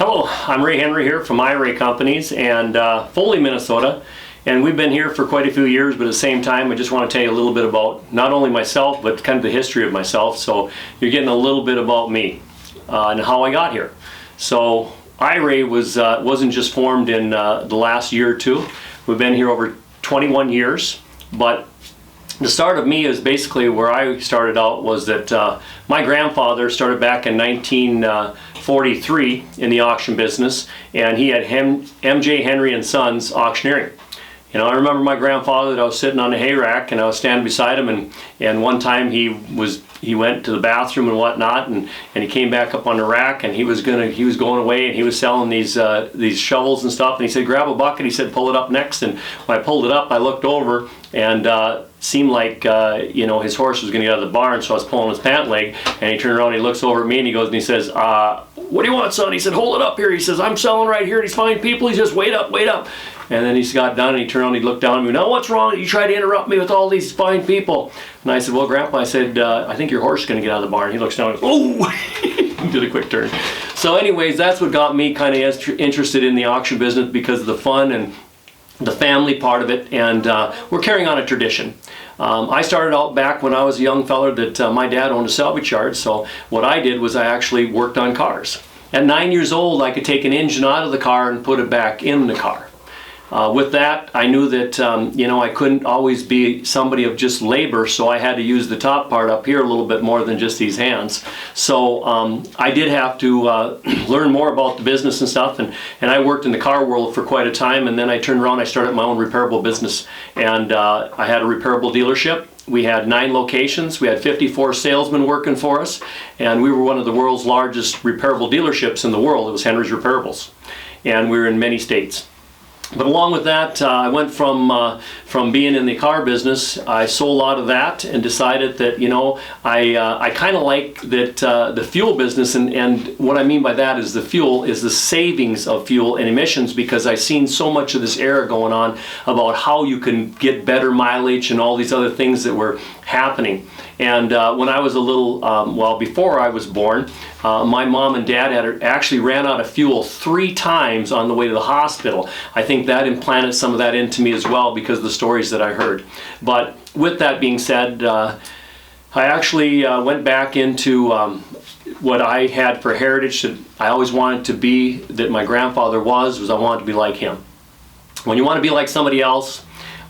Hello, I'm Ray Henry here from I.R.A.Y Companies and Foley, Minnesota. And we've been here for quite a few years, but at the same time, I just want to tell you a little bit about not only myself, but kind of the history of myself. So you're getting a little bit about me and how I got here. So I.R.A.Y wasn't just formed in the last year or two. We've been here over 21 years, but the start of me is basically where I started out was that my grandfather started back in 1943 in the auction business, and he had M.J. Henry and Sons Auctioneering. You know, I remember my grandfather that I was sitting on the hay rack and I was standing beside him, and one time he went to the bathroom and whatnot, and he came back up on the rack, and he was going away, and he was selling these shovels and stuff, and he said, grab a bucket, he said, pull it up next. And when I pulled it up, I looked over, and seemed like you know, his horse was going to get out of the barn, so I was pulling his pant leg, and he turned around and he looks over at me and he goes and he says, what do you want, son? He said, hold it up here. He says, I'm selling right here, these fine people. He says, wait up, wait up. And then he got done and he turned around and he looked down at me, now what's wrong? You tried to interrupt me with all these fine people. And I said, well, Grandpa, I said, I think your horse is going to get out of the barn. He looks down and goes, oh, he did a quick turn. So anyways, that's what got me kind of interested in the auction business, because of the fun and the family part of it, and we're carrying on a tradition. I started out back when I was a young fella that my dad owned a salvage yard, so what I did was I actually worked on cars. At 9 years old, I could take an engine out of the car and put it back in the car. With that, I knew that you know, I couldn't always be somebody of just labor, so I had to use the top part up here a little bit more than just these hands. So I did have to learn more about the business and stuff, and I worked in the car world for quite a time, and then I turned around, I started my own repairable business, and I had a repairable dealership. We had 9 locations, we had 54 salesmen working for us, and we were one of the world's largest repairable dealerships in the world. It was Henry's Repairables, and we were in many states. But along with that, I went from being in the car business, I sold out of that and decided that, you know, I kind of like that the fuel business, and what I mean by that is the fuel is the savings of fuel and emissions, because I've seen so much of this era going on about how you can get better mileage and all these other things that were happening. And when I was a little, well, before I was born, my mom and dad actually ran out of fuel 3 times on the way to the hospital. I think that implanted some of that into me as well, because of the stories that I heard. But with that being said, I actually went back into what I had for heritage that I always wanted to be, that my grandfather was I wanted to be like him. When you want to be like somebody else,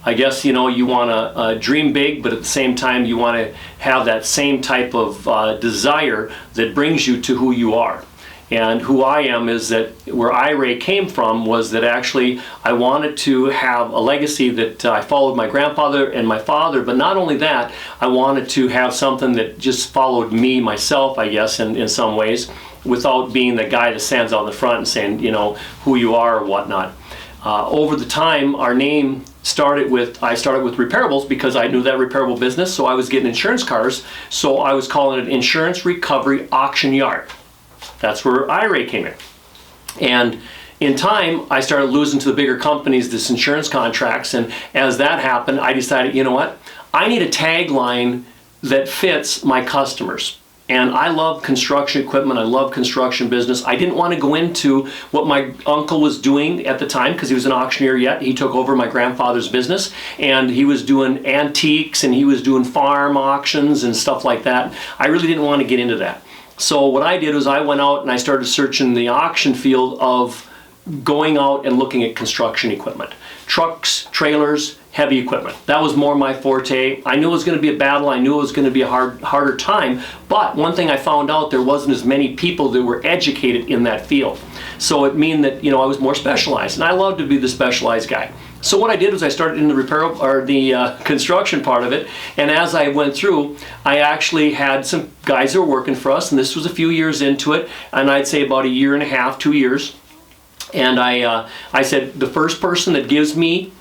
I guess, you know, you want to dream big, but at the same time you want to have that same type of desire that brings you to who you are. And who I am is that where I.R.A.Y came from was that actually I wanted to have a legacy that I followed my grandfather and my father, but not only that, I wanted to have something that just followed me, myself, I guess, in some ways, without being the guy that stands out in the front and saying, you know, who you are or whatnot. Over the time, our name I started with repairables because I knew that repairable business, so I was getting insurance cars, so I was calling it Insurance Recovery Auction Yard. That's where I.R.A.Y came in. And in time, I started losing to the bigger companies this insurance contracts, and as that happened, I decided, you know what, I need a tagline that fits my customers. And I love construction equipment, I love construction business. I didn't want to go into what my uncle was doing at the time, because he was an auctioneer yet. He took over my grandfather's business, and he was doing antiques, and he was doing farm auctions and stuff like that. I really didn't want to get into that. So what I did was I went out and I started searching the auction field of going out and looking at construction equipment. Trucks, trailers, heavy equipment. That was more my forte. I knew it was going to be a battle. I knew it was going to be a harder time. But one thing I found out, there wasn't as many people that were educated in that field. So it meant that, you know, I was more specialized, and I love to be the specialized guy. So what I did was I started in the repair or the construction part of it, and as I went through, I actually had some guys that were working for us, and this was a few years into it, and I'd say about 1.5 years, 2 years. And I said, the first person that gives me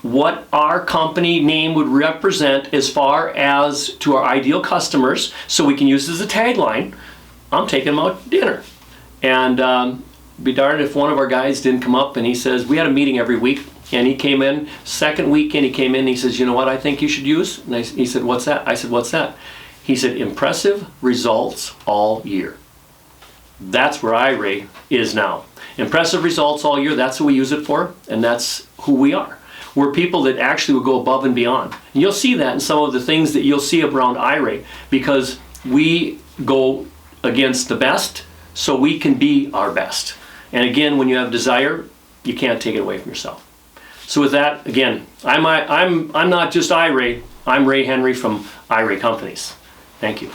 what our company name would represent as far as to our ideal customers, so we can use it as a tagline, I'm taking them out to dinner. And be darned if one of our guys didn't come up, and he says, we had a meeting every week, and he came in, second weekend he came in, and he says, you know what I think you should use? And he said, what's that? I said, what's that? He said, impressive results all year. That's where I.R.A.Y is now. Impressive results all year, that's what we use it for, and that's who we are. We're people that actually will go above and beyond. And you'll see that in some of the things that you'll see around I.R.A.Y, because we go against the best so we can be our best. And again, when you have desire, you can't take it away from yourself. So with that, again, I'm not just I.R.A.Y, I'm Ray Henry from I.R.A.Y Companies. Thank you.